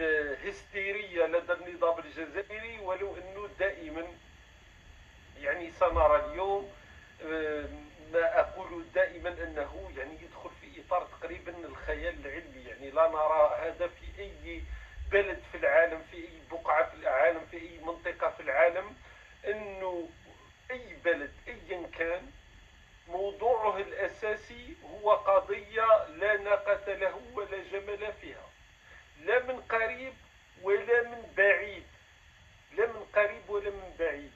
الهستيرية لدى النظام الجزائري، ولو أنه دائما يعني سنرى اليوم ما أقول دائما أنه يعني يدخل في إطار تقريبا الخيال العلمي. يعني لا نرى هذا في أي بلد في العالم، في أي بقعة في العالم، في أي منطقة في العالم، أنه أي بلد أيا كان موضوعه الأساسي هو قضية لا ناقة له ولا جمل فيها، لا من قريب ولا من بعيد، لا من قريب ولا من بعيد.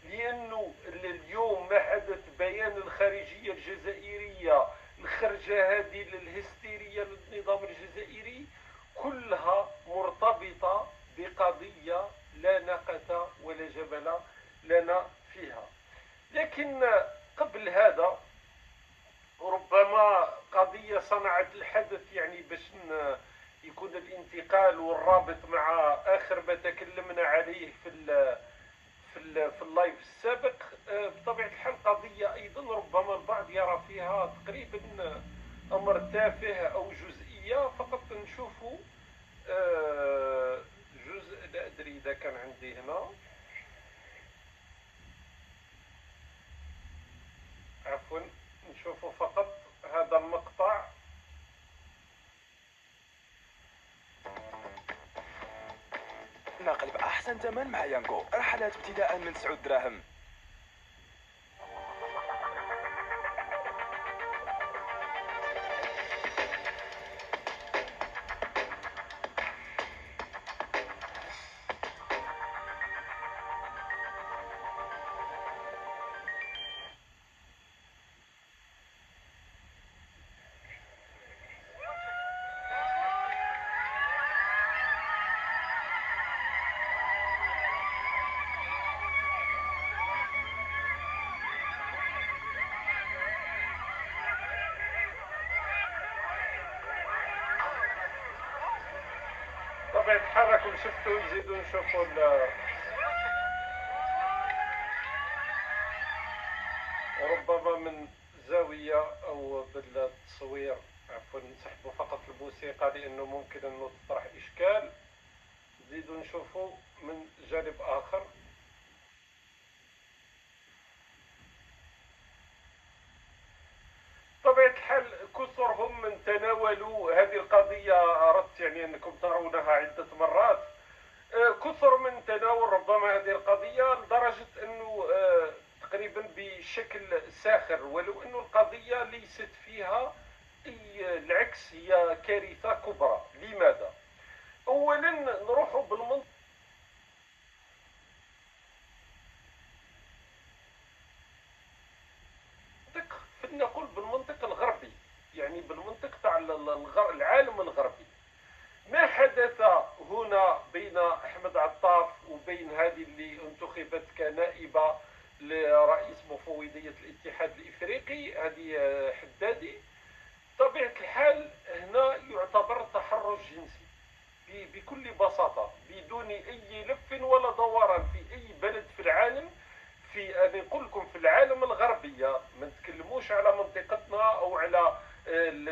لأنه اليوم ما حدث بيان الخارجية الجزائرية، الخرجة هذه الهستيرية للنظام الجزائري، كلها مرتبطة بقضية لا ناقة ولا جبل لنا فيها. لكن قبل هذا ربما قضية صنعت الحدث، يعني باش يكون الانتقال والرابط مع آخر ما تكلمنا عليه في اللايف السابق. بطبيعة الحال قضية أيضا ربما البعض يرى فيها تقريبا أمر تافه أو جزئية، فقط نشوفوا جزء. لا أدري إذا كان عندي هنا، عفوا، نشوفوا فقط هذا المقطع. نقل بأحسن ثمن مع يانغو، رحلات ابتداء من 9 دراهم. طبعا تحركوا، شفتوا، نزيدوا نشوفوا ربما من زاوية أو بالتصوير. عفوا، نسحبوا فقط الموسيقى لأنه ممكن أنه تطرح إشكال. نزيدوا نشوفوا من جانب آخر. طبيعة الحال كثرهم من تناولوا هذه القضية، أردت يعني أنكم ترونها عدة مرات. كثر من تناول ربما هذه القضية لدرجة أنه تقريبا بشكل ساخر، ولو أن القضية ليست فيها أي، العكس، هي كارثة كبرى. لماذا؟ أولا نروح بالمنطق، فلنقول بالمنطق الغربي، يعني بالمنطق تاع العالم الغربي. ما حدث هنا بين أحمد عطاف وبين هذه اللي انتخبت كنائبة لرئيس مفوضية الاتحاد الإفريقي، هذه حدادي، طبيعة الحال هنا يعتبر تحرش جنسي بكل بساطة، بدون أي لف ولا دوران. في أي بلد في العالم، في أنا نقول لكم في العالم الغربي، ما نتكلموش على منطقتنا أو على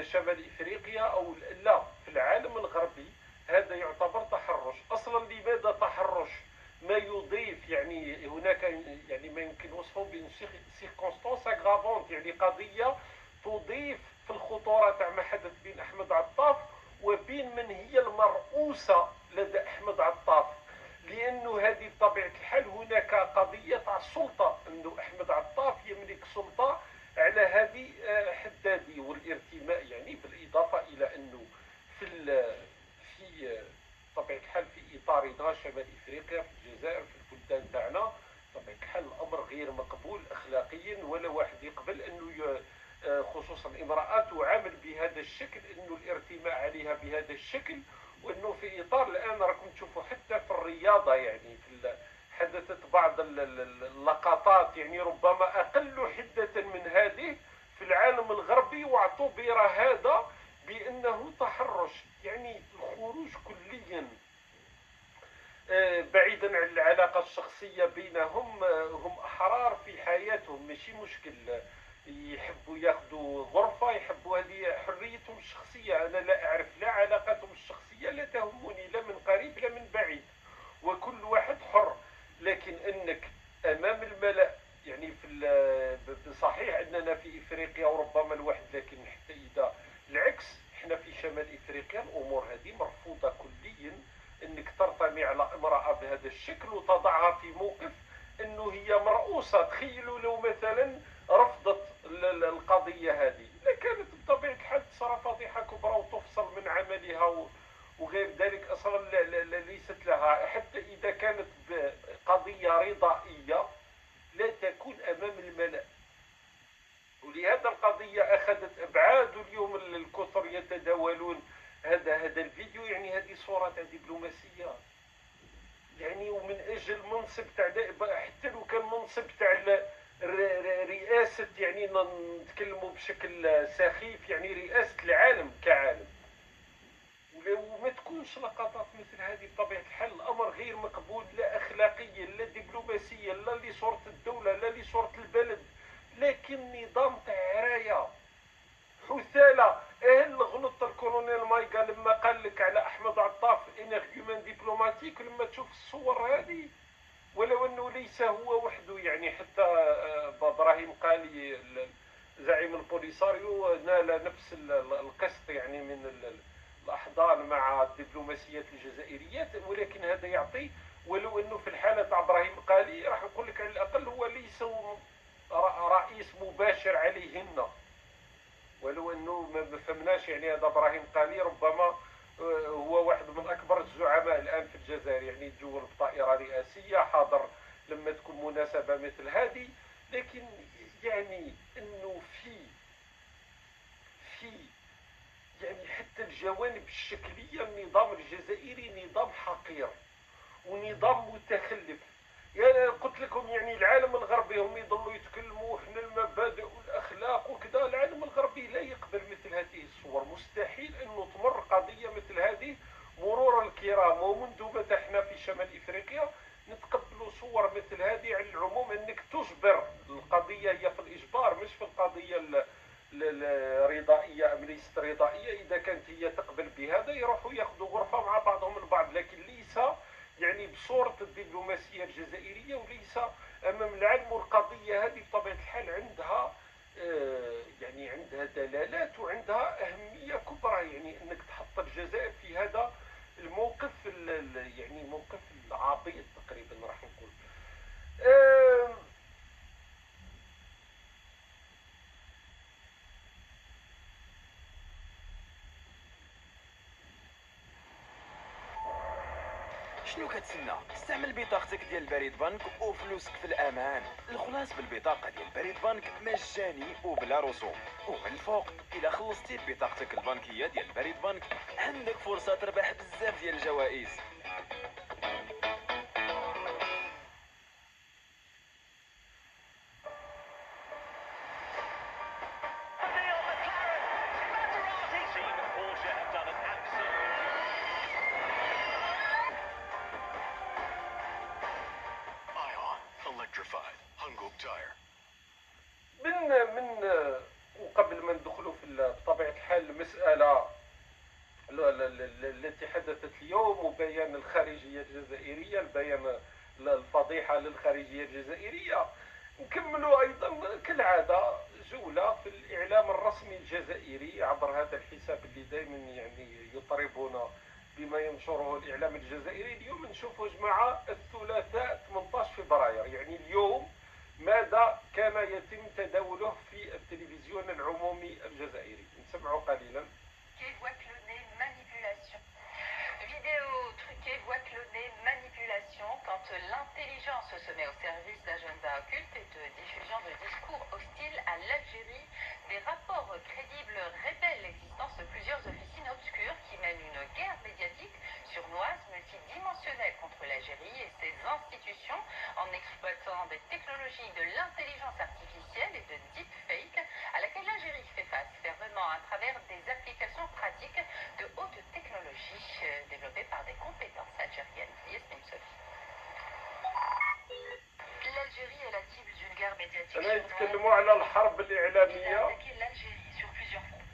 شمال إفريقيا أو لا، في العالم الغربي هذا يعتبر تحرش. أصلا لماذا تحرش؟ ما يضيف، يعني هناك يعني ما يمكن وصفه بسيركونستانس اغرافونت، يعني قضية تضيف في الخطورة تاع ما حدث بين أحمد عطاف وبين من هي المرؤوسة لدى أحمد عطاف. لأنه هذه بطبيعة الحال هناك قضية تاع السلطة، أنه أحمد عطاف يملك سلطة على هذه حدادي والارتماء، يعني بالإضافة إلى أنه في في طبيعة الحال في إطارنا شمال إفريقيا، في الجزائر، في البلدان تاعنا، طبيعة الحال الأمر غير مقبول أخلاقيا، ولا واحد يقبل أنه خصوصا امرأة تعامل بهذا الشكل، أنه الارتماء عليها بهذا الشكل. وأنه في إطار الآن راكم تشوفوا حتى في الرياضة، يعني في حدثت بعض اللقطات يعني ربما أقل حدة من هذه في العالم الغربي، واعتبر هذا بأنه تحرش. يعني الخروج كليا بعيدا عن العلاقة الشخصية بينهم، هم أحرار في حياتهم، ماشي مشكل. يحبوا ياخذوا غرفة، يحبوا، هذه حريتهم الشخصية. أنا لا أعرف لا علاقتهم الشخصية، لا تهمني لا من قريب ملموسه. تخيلوا لو مثلا رفضت القضيه هذه، لكانت بطبيعه الحال تصرى فضيحه كبرى وتفصل من عملها وغير ذلك. اصلا ليست لها، حتى اذا كانت قضيه رضائيه لا تكون امام الملأ. ولهذا القضيه اخذت ابعاد، واليوم الكثر يتداولون هذا الفيديو. يعني هذه صوره تاع دبلوماسيه، يعني ومن اجل منصب تاع، حتى لو كان منصب تاع رئاسه، يعني نتكلموا بشكل سخيف، يعني رئاسه العالم كعالم، وما تكونش لقطات مثل هذه. بطبيعه الحال الامر غير مقبول، لا اخلاقيا لا دبلوماسيا، لا لصوره الدوله لا لصوره البلد. لكن نظام تاع عرايه حثاله. غلط الكولونيل مايكا لما قال لك على احمد عطاف ان ارغيومون دبلوماتيك. لما تشوف الصور هذه، ولو انه ليس هو وحده، يعني حتى ابراهيم قالي زعيم البوليساريو نال نفس القسط يعني من الاحضان مع الدبلوماسيات الجزائريات. ولكن هذا يعطي، ولو انه في الحاله تاع ابراهيم قالي راح نقول لك على الاقل هو ليس رئيس مباشر عليهن، ولو انه ما فهمناش. يعني هذا ابراهيم قالي ربما هو واحد من اكبر الزعماء الان في الجزائر، يعني تجول بطائره رئاسيه، حاضر لما تكون مناسبه مثل هذه. لكن يعني انه في يعني حتى الجوانب الشكليه النظام الجزائري نظام حقير ونظام متخلف. يعني قلت لكم، يعني العالم الغربي هم يضلوا يتكلموا احنا المبادئ والاخلاق وكذا. العالم الغربي لا يقبل مثل هذه الصور. مستحيل انه تمر قضيه مثل هذه مرور الكرام. ومنذ متى احنا في شمال افريقيا نتقبلوا صور مثل هذه؟ على العموم انك تجبر، القضيه هي في الاجبار مش في القضيه الرضائيه ام ليست رضائيه. اذا كانت هي تقبل بهذا يروحوا ياخذوا غرفه مع بعضهم البعض، لكن ليس يعني بصورة الدبلوماسية الجزائرية وليس أمام العالم. والقضية هذه بطبيعة الحال عندها يعني عندها دلالات وعندها أهمية كبرى. يعني أنك تحط الجزائر في هذا الموقف، يعني موقف العبيط تقريبا راح نقول. شنو كتسنى؟ استعمل بطاقتك ديال بريد بنك وفلوسك في الامان. الخلاص بالبطاقه ديال بريد بنك مجاني وبلا رسوم. ومن الفوق الا خلصتي ببطاقتك البنكيه ديال بريد بنك عندك فرصه تربح بزاف ديال الجوائز. من وقبل ما ندخلوا في بطبيعة الحال المسألة التي حدثت اليوم وبيان الخارجية الجزائرية، البيان الفضيحة للخارجية الجزائرية، نكملوا أيضا كالعادة جولة في الإعلام الرسمي الجزائري عبر هذا الحساب اللي دائما يعني يطربنا بما ينشره الإعلام الجزائري. اليوم نشوفوا جماعة الثلاثاء 18 فبراير، يعني اليوم ماذا كان يتم تداوله في التلفزيون العمومي الجزائري. نسمعوا قليلا. Vidéo truquée, voix clonée, manipulation, quand l'intelligence se met au service d'agendas occultes et de diffusion de discours hostiles à l'Algérie, des rapports crédibles révèlent l'existence de plusieurs officines obscures qui mènent une guerre médiatique surnoise multidimensionnelle contre l'Algérie et ses institutions en exploitant des technologies de l'intelligence artificielle et de deepfake à laquelle l'Algérie fait face fermement à travers des applications pratiques de haute technologie développées par des compétences algériennes. Yasmine Sophie. L'Algérie est la cible d'une guerre médiatique يتكلموا على الحرب الإعلامية. attaquer l'Algérie sur plusieurs fronts.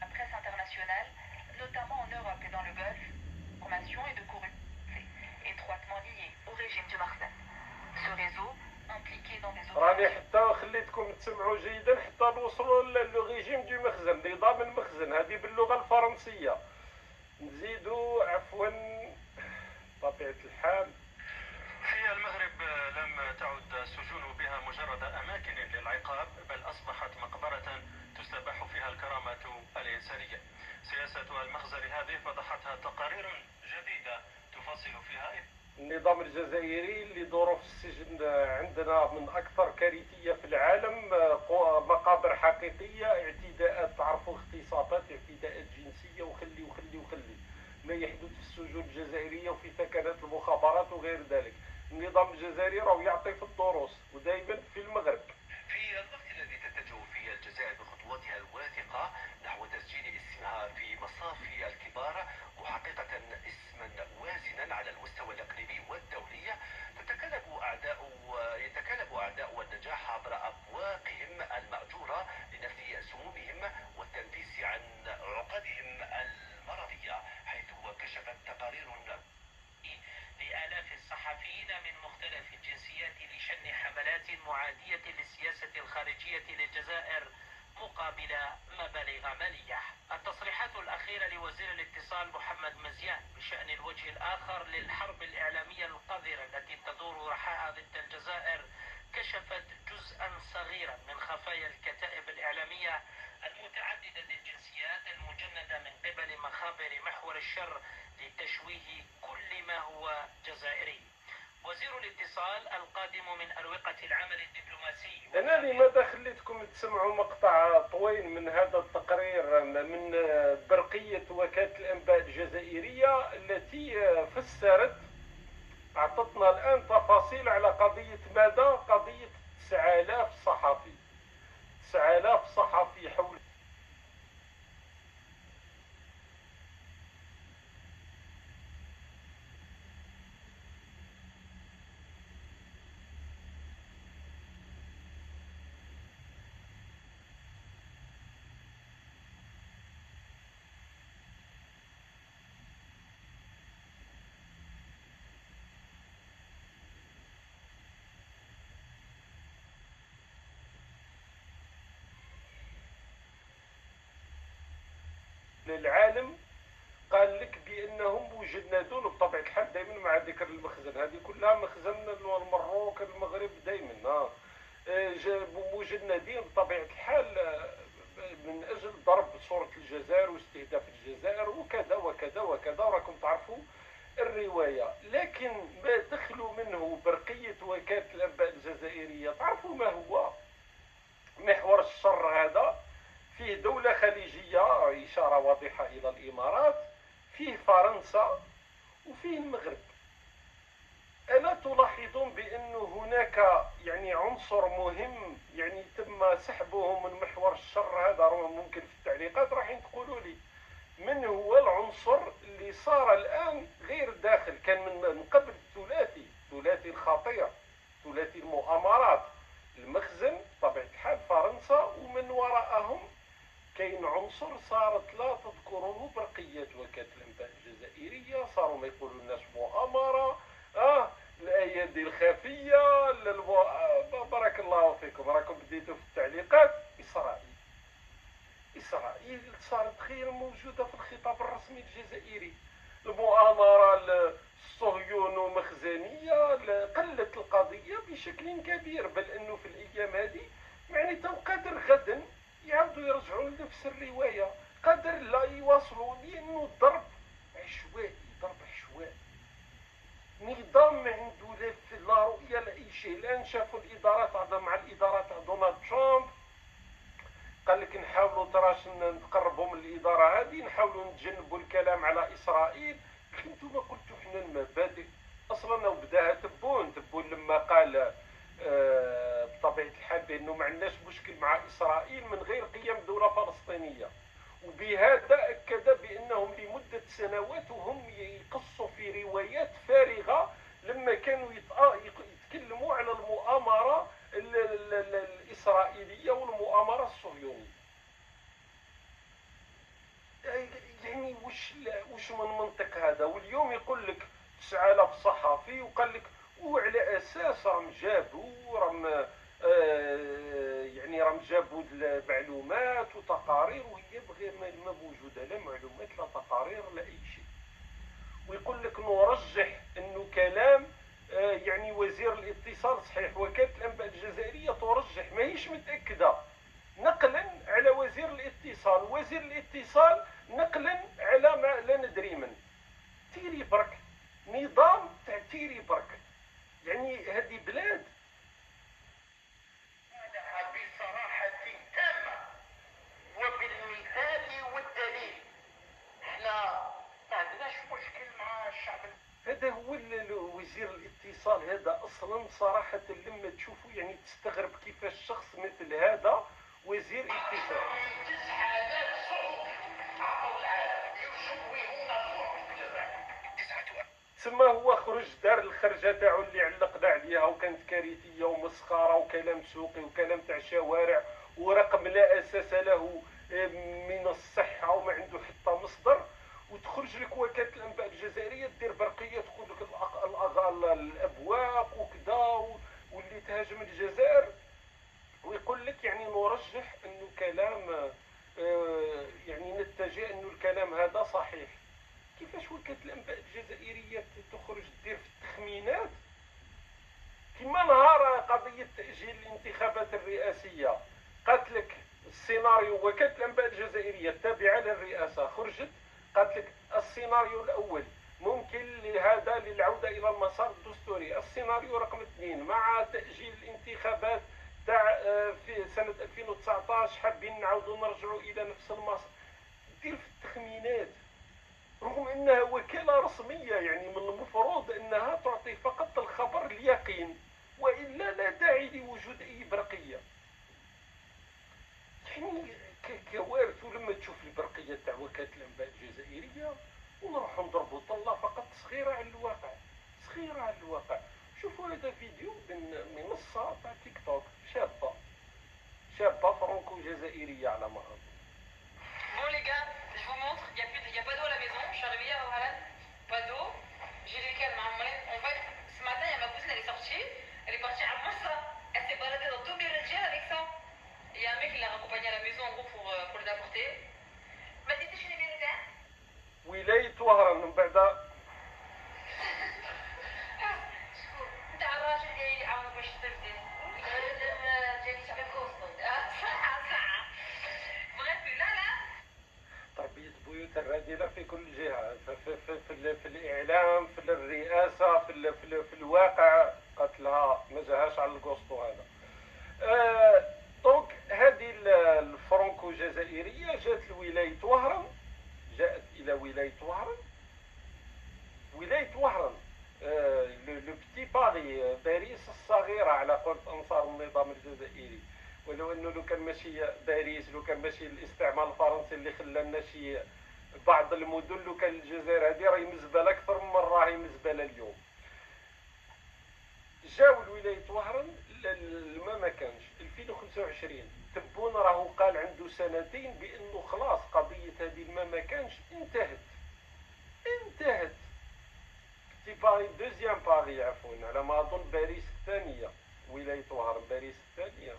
La presse internationale, notamment en Europe et dans le Golfe, d'information et de corruption, étroitement liée au régime de Marseille. Ce réseau, impliqué dans des راني حتى خليتكم تسمعوا جيدا حتى نوصلوا للريجيم دو مخزن، نظام المخزن، هذه باللغة الفرنسية. نزيدوا عفوا طبيعة الحال. في المغرب لم تعد السجون بها المخزن هذه فضحتها تقارير جديدة تفصل فيها النظام الجزائري اللي دوره في السجن عندنا من أكثر كارثية في العالم، مقابر حقيقية، اعتداءات، تعرفوا اغتصابات، اعتداءات جنسية، وخلي وخلي وخلي ما يحدث في السجون الجزائرية وفي ثكنات المخابرات وغير ذلك. النظام الجزائري راه يعطي في الدروس ودائما في المغرب. في الوقت الذي تتجه فيه الجزائر بخطواتها الواثقة نحو تسجيل اسمها في مصاف الكبار وحقيقة اسما وازنا على المستوى الإقليمي والدولي، يتكلم أعداء النجاح عبر أبواقهم المأجورة لنفي سمومهم والتنفيس عن عقدهم المرضية، حيث كشفت تقارير لآلاف الصحفيين من مختلف الجنسيات لشن حملات معادية للسياسة الخارجية للجزائر مقابل مبالغ مالية. التصريحات الأخيرة لوزير الاتصال محمد مزيان بشأن الوجه الآخر للحرب الإعلامية القذرة التي تدور رحاها ضد الجزائر كشفت جزءا صغيرا من خفايا الكتائب الإعلامية المتعددة الجنسيات المجندة من قبل مخابر محور الشر لتشويه كل ما هو جزائري. وزير الاتصال القادم من أروقة العمل الدبلوماسي. أنا لماذا خليتكم تسمعوا مقطع طويل من هذا التقرير من برقية وكالة الأنباء الجزائرية التي فسرت، أعطتنا الآن تفاصيل على قضية ماذا؟ قضية 9000 صحفي، 9000 صحفي حول للعالم. قال لك بانهم مجندون بطبيعه الحال، دائما مع ذكر المخزن، هذه كلها مخزن المروك المغرب دائما مجندين بطبيعه الحال من اجل ضرب صوره الجزائر واستهداف الجزائر وكذا وكذا وكذا، وراكم تعرفوا الروايه. لكن ما دخلوا منه برقيه وكاله الانباء الجزائريه، تعرفوا ما هو محور الشر هذا؟ فيه دولة خليجية، إشارة واضحة إلى الإمارات، فيه فرنسا، وفيه المغرب. ألا تلاحظون بأن هناك عنصر مهم تم سحبه من محور الشر هذا؟ ممكن في التعليقات راح تقولوا لي من هو العنصر اللي صار الآن غير داخل، كان من قبل ثلاثي الخطير، ثلاثي المؤامرات، المخزن طبيعة الحال فرنسا، ومن وراءهم كاين عنصر صارت لا تذكره برقية وكالة الأنباء الجزائرية، صاروا ما يقولوا الناس مؤامرة، الأيادي الخفية، بارك الله فيكم، راكم بديتوا في التعليقات. إسرائيل صارت غير موجودة في الخطاب الرسمي الجزائري. المؤامرة الصهيونو مخزنية قلت القضية بشكل كبير، بل أنه في الأيام هذه معناتها قادر غدا يعودوا يرجعوا لنفس الرواية، قادر لا يواصلوا، لأنه ضرب عشوائي، نظام ما عنده لا رؤية لأي شيء. الآن شافوا الإدارات مع الإدارات تاع دونالد ترامب، قال لك نحاولوا تراش نقربهم الإدارة هذه، نحاولوا نتجنبوا الكلام على إسرائيل. انتم قلتوا حنا المبادئ اصلا، وبداها تبون لما قال بطبيعة الحال بأنه ما عندناش مشكل مع إسرائيل من غير قيام دولة فلسطينية، وبهذا أكد بأنهم لمدة سنوات وهم يقصوا في روايات فارغة لما كانوا يتكلموا على المؤامرة الإسرائيلية والمؤامرة الصهيونية. وش من منطق هذا؟ واليوم يقول لك 9000 صحفي، وقال لك وعلى اساس راهم جابوا المعلومات وتقارير، وهي غير ما موجوده لا معلومات لا تقارير لا اي شيء. ويقول لك نرجح انه كلام وزير الاتصال صحيح، وكالة الانباء الجزائريه ترجح، ماهيش متاكده، نقلا على وزير الاتصال نقلا وزير الاتصال هذا اصلا صراحه لما تشوفوا يعني تستغرب كيفاش شخص مثل هذا وزير اتصال. تما هو خرج دار الخرجه تاعو اللي علقنا عليها وكانت كارثيه ومسخره وكلام سوقي وكلام تاع شوارع ورقم لا اساس له من الصحه وما عنده حتى مصدر، وتخرج لك وكاله الانباء الجزائريه دير برقيه تقول لك الابواق وكذا واللي تهاجم الجزائر، ويقول لك يعني نرجح انه كلام يعني نتجه انه الكلام هذا صحيح. كيفاش وكاله الانباء الجزائريه تخرج دير في التخمينات؟ كما نهار قضيه تاجيل الانتخابات الرئاسيه قالت لك السيناريو، وكاله الانباء الجزائريه التابعه للرئاسه خرجت قالت لك السيناريو الاول ممكن لهذا للعوده الى المسار الدستوري، السيناريو رقم 2 مع تاجيل الانتخابات تاع في سنه 2019 حابين نعاودوا نرجعوا الى نفس المسار. دير في التخمينات رغم انها وكاله رسميه، يعني من المفروض انها تعطي فقط الخبر اليقين والا لا داعي لوجود اي برقيه. يعني كوارث. ولما تشوف البرقيه تاع وكاله الانباء الجزائريه ونروحوا نضربوا طله فقط صغيره على الواقع، صغيره على الواقع. شوفوا هذا فيديو من منصه تاع تيك توك، شابه فرنكو جزائريه على ما اظن. Bon les gars, je vous montre, il y a pas d'eau à la maison, je suis arrivée hier, voilà, pas d'eau, j'ai les calmes, en fait, ce matin, il y a ma cousine, elle est sortie, elle est partie à Massa, elle s'est baladée dans tous mes radios avec ça. Et il y a un mec qui l'a raccompagnée à la maison en gros pour les apporter. ما تديش اللي بين ده؟ ولاية وهران من بعد شكون؟ نتاع الراجل اللي يعاون باش تبدل. جاني شعبي كوستو. صح. بغيت لا تربية بيوت الرذيلة في كل جهة، في الإعلام، في الرئاسة، في الواقع قتلها ما جاهاش على الكوستو هذا. دونك هذه الفرنكو جزائرية جات لولاية وهران، جاءت إلى ولاية وهران. ولاية وهران لو بتي باري، باريس الصغيرة على قول أنصار النظام الجزائري، ولو انه لو كان ماشي باريس، لو كان ماشي الاستعمار الفرنسي اللي خلى لنا شي بعض المدن، لو كان الجزائر هذه راهي مزبله اكثر من راهي مزبله اليوم. جاو لولايه وهران الماء ما كانش 2025 تبون راهو قال عنده سنتين بانه خلاص قضيه هذه الماء ما كانش انتهت. تي باري دوزيام باري عفوا على ما اظن، باريس الثانيه، ولايه وهران باريس الثانيه.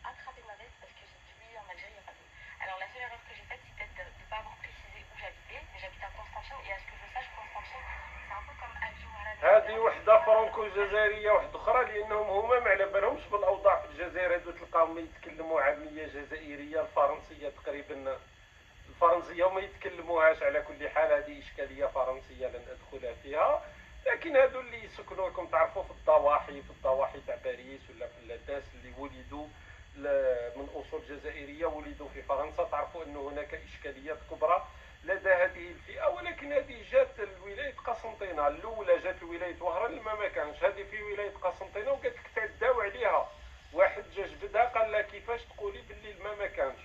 attraper ma veste parce que oui, en Algérie, il n'y a pas d'eau. Alors, la seule erreur que j'ai faite, c'est peut-être de ne pas avoir précisé où j'habitais. Mais j'habite à Constantine et à ce que je sache, Constantine, c'est un peu comme Alger ou Alger. هذه وحده فرنكو جزائريه وحده اخرى، لانهم هما ما على بالهمش بالاوضاع في الجزائر. هادو تلقاهم يتكلموا عاميه جزائريه، الفرنسيه تقريبا الفرنسيه وما يتكلموهاش. على كل حال هذه اشكاليه فرنسيه لن ادخل فيها، لكن هادو اللي يسكنوا راكم تعرفوا في الضواحي تاع باريس ولا في الناس اللي ولدوا من اصول جزائريه ولدوا في فرنسا، تعرفوا انه هناك اشكاليات كبرى لدى هذه الفئه. ولكن هذه جات لولايه قسنطينه، الاولى جات لولايه وهران الماء ما كانش، هذه في ولايه قسنطينه وقالت لك تعداو عليها. واحد جا جبدها قال لها كيفاش تقولي باللي الماء ما كانش،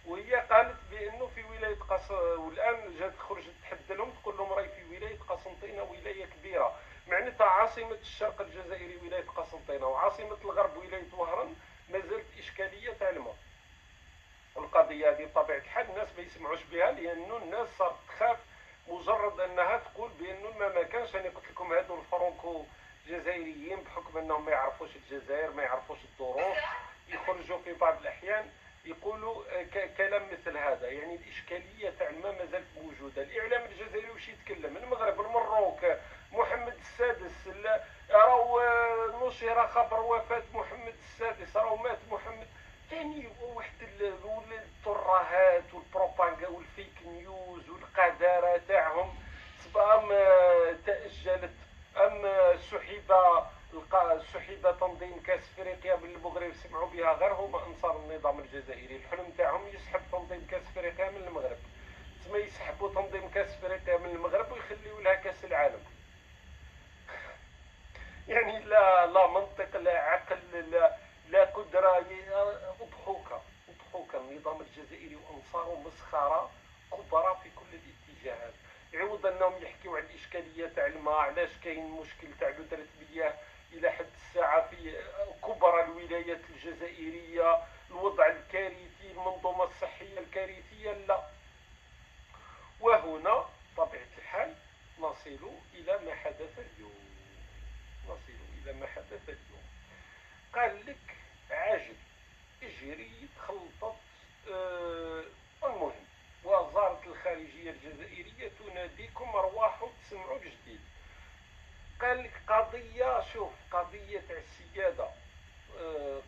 وهي قالت بانه في ولايه والان جات خرجت تحدى لهم تقول لهم راهي في ولايه قسنطينه ولايه كبيره، معناتها عاصمه الشرق الجزائري ولايه قسنطينه وعاصمه الغرب ولايه وهران مازالت اشكاليه تاع الماء. والقضيه هذه بطبيعه الحال الناس ما يسمعوش بها، لانه الناس صارت تخاف مجرد انها تقول بانه الماء ما كانش. انا قلت لكم هذو الفرنكو جزائريين بحكم انهم ما يعرفوش الجزائر، ما يعرفوش الظروف، يخرجوا في بعض الاحيان يقولوا كلام مثل هذا. يعني الاشكاليه تاع الماء مازالت موجوده. الاعلام الجزائري واش يتكلم؟ المغرب، المروك، محمد السادس، راهو نشر خبر وفاه محمد السادس، راهو مات محمد. يعني واحد الترهات والبروباغندا والفيك نيوز والقذاره تاعهم، ام تاجلت، ام سحب تنظيم كاس افريقيا من المغرب. سمعوا بها غير هما انصار النظام الجزائري، الحلم تاعهم يسحب تنظيم كاس افريقيا من المغرب. تسمى يسحبوا تنظيم كاس افريقيا من المغرب ويخليوا لها كاس العالم. انهم يحكيو على الاشكاليه تاع الماء، علاش كاين مشكل تاع ندره المياه الى حد الساعه في كبرى الولايات الجزائريه، الوضع الكارثي، المنظومه الصحيه الكارثيه. لا، وهنا طبيعه الحال نصل الى ما حدث اليوم. قال لك عاجل اجري تخلطت. المهم، وزارة الخارجية الجزائرية تناديكم ارواحوا تسمعوا الجديد. قال لك قضية، شوف، قضية تاع السيادة،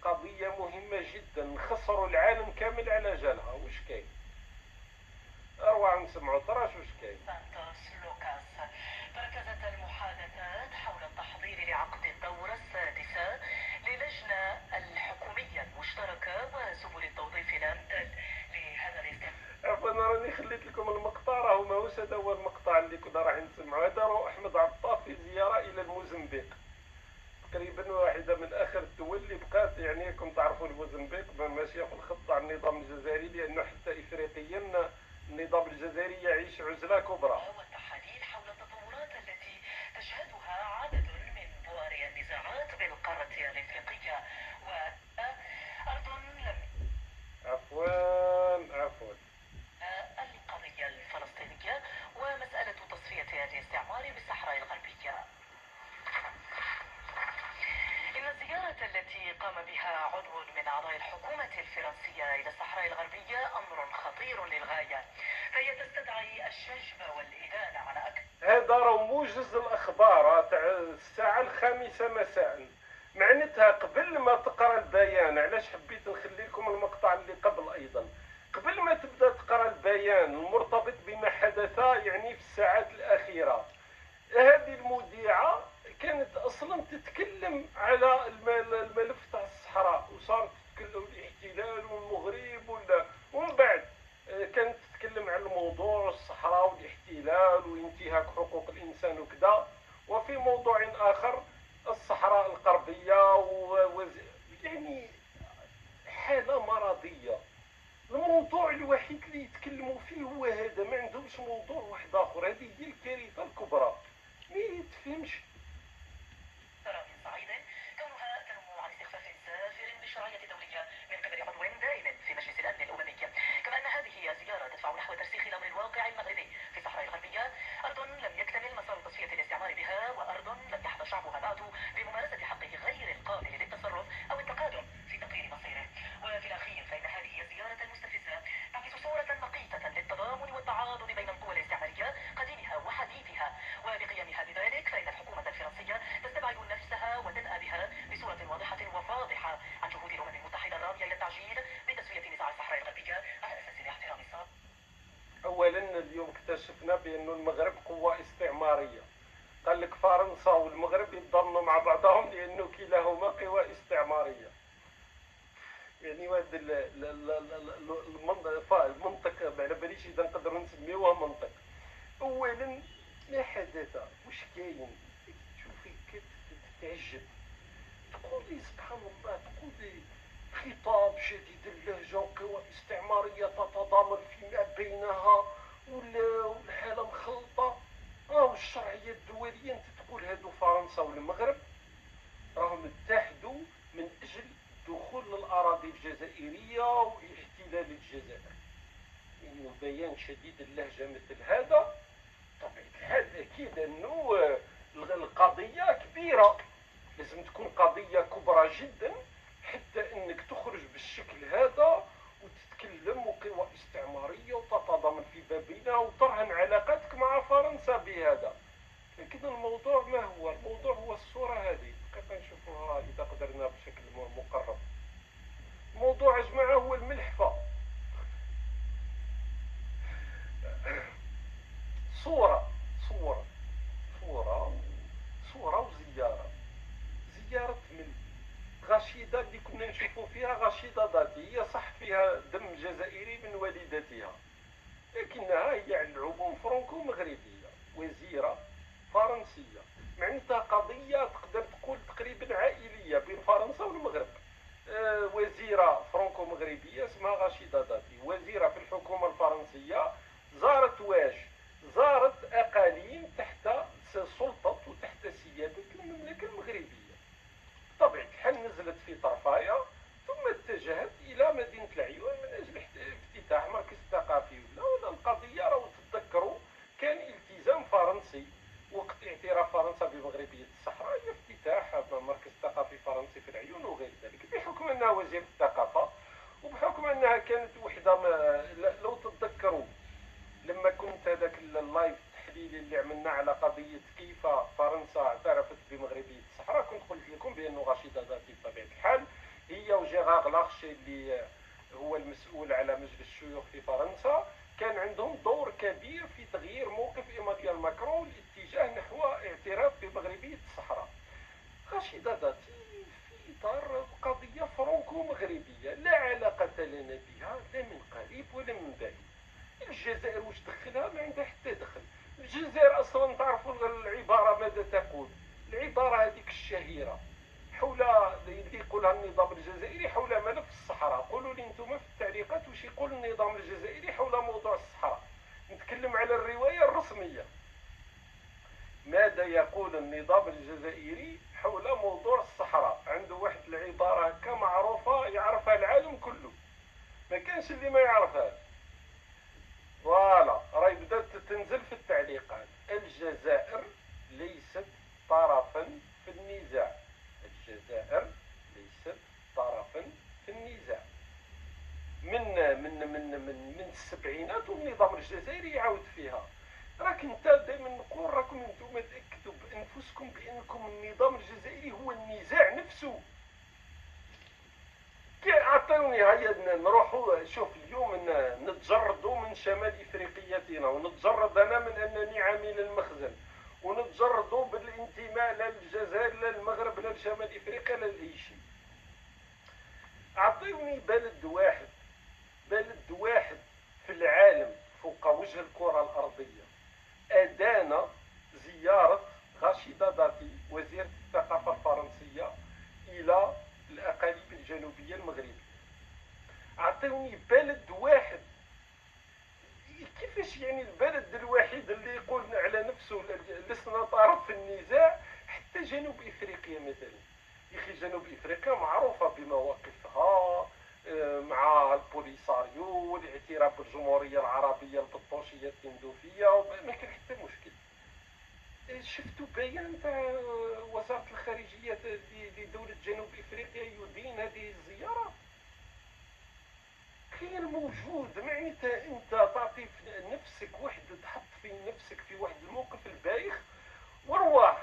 قضية مهمة جدا، نخسروا العالم كامل على جالها. واش كاين؟ اروح نسمعوا طراش واش كاين. سانتوس لوكاس. تركزت المحادثات حول التحضير لعقد الدورة السادسة للجنة الحكومية المشتركة وسبل التوظيف الأمثل لهذا الاستثمار. عفوا، انا راني خليت لكم المقطع، راهو ماهوش هذا هو المقطع اللي كنا راح نسمعوا. هذا راهو احمد عطاف في زياره الى الموزمبيق، تقريبا واحده من اخر الدول اللي بقات. يعني راكم تعرفوا الموزمبيق ماشيه في الخط على النظام الجزائري، لانه حتى افريقيا النظام الجزائري يعيش عزله كبرى. والتحاليل حول التطورات التي تشهدها عدد من بؤر النزاعات بالقارة الإفريقية وأرض لم عفوا القضية الفلسطينية ومسألة تصفية الاستعمار بالصحراء الغربية. إن الزيارة التي قام بها عضو من أعضاء الحكومة الفرنسية إلى الصحراء الغربية أمر خطير للغاية، فهي تستدعي الشجب والإدانة على أكثر. هذا راه موجز الاخبار تاع الساعه 5 مساء. معناتها قبل ما تقرا البيان، علاش حبيت نخلي لكم المقطع اللي قبل ايضا، قبل ما تبدا تقرا البيان المرتبط بما حدث يعني في الساعات الاخيره، هذه المذيعه كانت اصلا تتكلم على الملف تاع الصحراء، وصارت تتكلم الاحتلال والمغرب ومن بعد كانت تتكلم على الموضوع الصحراء والاحتلال وانتهاك حقوق الانسان وكذا. وفي موضوع اخر الصحراء الغربيه يعني حاله مرضيه. الموضوع الوحيد اللي يتكلموا فيه هو هذا، ما عندهمش موضوع واحد اخر. هذه هي الكارثه الكبرى، ما يتفهمش. من صعيد كونها تنم عن استخفاف سافر بالشرعية الدولية من قبل عضو دائم في مجلس الأمن الأممي، كما أن هذه الزيارة تدفع نحو ترسيخ الأمر الواقع المغربي في الصحراء الغربية، أرض لم يكتمل مسار تصفية الاستعمار بها، وأرض لم يحظى شعبها بعد بممارسة حقه غير القابل للتصرف أو التقادم في تقرير مصيره. وفي الأخير فإن هذه الزيارة المستفزة تعكس صورة مقيتة للتضامن والتعاضد بين القوى الاستعمارية قديمها وحديثها، وبقيامها بذلك فإن الحكومة الفرنسية تستبعد نفسها وتنأى بها بصورة واضحة وفاضحة عن جهود الأمم المتحدة الراضية إلى التعجيل بتسوية نزاع الصحراء الغربية على أساس الاحترام الصادق. اولا اليوم اكتشفنا بأن المغرب قوة استعمارية. قال لك فرنسا والمغرب يتضامنوا مع بعضهم لأنه كلاهما قوى استعمارية. يعني هذا المنطق ما على باليش اذا نقدروا نسميوه منطق. اولا ما حدث، واش كاين؟ تشوفي كتتعجب، تقولي سبحان الله، تقولي خطاب شديد اللهجه وقوى استعماريه تتضامن فيما بينها والحاله مخلطه. راهو الشرعيه الدوليه انت تقول هادو فرنسا والمغرب راهم اتحدوا من اجل الدخول للاراضي الجزائريه واحتلال الجزائر. يعني بيان شديد اللهجه مثل هذا طبيعه الحال اكيد انه القضيه كبيره، لازم تكون قضيه كبرى جدا حتى انك تخرج بالشكل هذا وتتكلم وقوى استعماريه وتتضامن في بابنا وترهن علاقتك مع فرنسا بهذا. لكن الموضوع ما هو؟ الموضوع هو الصوره هذه، دقيقه نشوفوها اذا قدرنا بشكل مقرب. الموضوع يا جماعه هو الملحفه. صوره وزياره من غشيده اللي كنا نشوفوا فيها غشيده ذاتي، هي صح فيها دم جزائري من والدتها، لكنها هي على العموم فرنكو مغربيه، وزيره فرنسيه. معناتها قضيه تقدر تقول تقريبا عائليه بين فرنسا والمغرب. وزيره فرنكو مغربيه اسمها غشيده ذاتي، وزيره في الحكومه الفرنسيه، زارت اقاليم اعتراف فرنسا بمغربية الصحراء هي افتتاح مركز ثقافي فرنسي في العيون وغير ذلك، بحكم أنها وزير الثقافة وبحكم أنها كانت وحدة لو تتذكروا لما كنت هذاك اللايف التحليلي اللي عملنا على قضية كيف فرنسا اعترفت بمغربية الصحراء، كنت قلت لكم بأنه رشيدة داتي بطبيعة الحال هي وجيرار لارشي اللي هو المسؤول على مجلس الشيوخ في فرنسا كان عندهم دور كبير في تغيير موقف إيمانويل ماكرون الاتجاه نحو اعتراف بمغربية الصحراء. رشيدة داتي في إطار قضية فرنكو مغربية لا علاقة لنا بها لا من قريب ولا من بعيد. الجزائر واش دخلها؟ ما عندها حتى دخل. الجزائر اصلا تعرفوا العباره ماذا تقول؟ العباره هذيك الشهيره حول اللي يقولها النظام الجزائري حول ملف الصحراء. قولوا لي انتم في التعليقات واش يقول النظام الجزائري حول موضوع الصحراء. نتكلم على الروايه الرسميه. ماذا يقول النظام الجزائري حول موضوع الصحراء؟ عنده واحد العباره هكا معروفه يعرفها العالم كله، ما كانش اللي ما يعرفهاش. فوالا راهي بدات تنزل في التعليقات. الجزائر ليست طرفا في النزاع. الجزائر ليست طرفا في النزاع. من السبعينات والنظام الجزائري يعاود فيها. راك انت دائما نقول راكم انتم تاكدوا بانفسكم بانكم النظام الجزائري هو النزاع نفسه. عطيوني هيا نروحوا. شوف اليوم نتجردوا من شمال افريقيتنا، ونتجرد انا من انني عامل المخزن، ونتجردوا بالانتماء لا للجزائر لا للمغرب لا لشمال افريقيا لا لاي شيء. اعطيوني بلد واحد في العالم فوق وجه الكره الارضيه ادانا زياره رشيدة داتي وزيره الثقافه الفرنسيه الى الأقاليم الجنوبية المغربية. أعطوني بلد واحد. كيفاش يعني البلد الوحيد اللي يقول على نفسه لسنا طرف في النزاع؟ حتى جنوب إفريقيا مثلا، يا أخي جنوب إفريقيا معروفة بمواقفها مع البوليساريو والاعتراف بالجمهورية العربية البطوشية التندوفية، ما كان حتى مشكل. شفتوا بيان تاع وزارة الخارجية لدولة جنوب افريقيا يدين هذه الزيارة؟ كاين موجود. معناتها انت تعطي نفسك واحد، تحط في نفسك في واحد الموقف البايخ ورواح.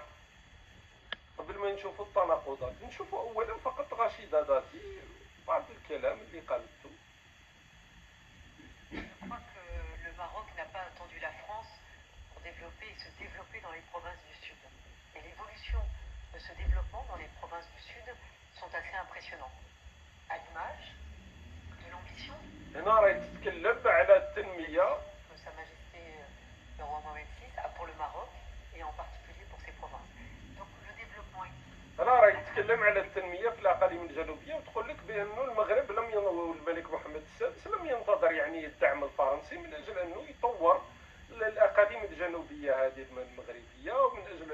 قبل ما نشوفوا التناقضات نشوفوا اولا فقط رشيدة داتي بعض الكلام اللي قالته. Je crois que le Maroc n'a pas attendu la France pour développer et se développer dans les provinces du Sud. Et l'évolution de ce développement dans les provinces du Sud sont assez impressionnants. À l'image de l'ambition هنا راهي تتكلم على التنمية que Sa Majesté le roi Mohamed VI a pour le Maroc et en particulier pour ses provinces. Donc le développement est... هنا راهي تتكلم على التنمية في الأقاليم الجنوبية وتقول لك بأنه المغرب والملك محمد السادس لم ينتظر يعني الدعم الفرنسي من أجل أنه يطور الأقاليم الجنوبية هذه المغربية، ومن أجل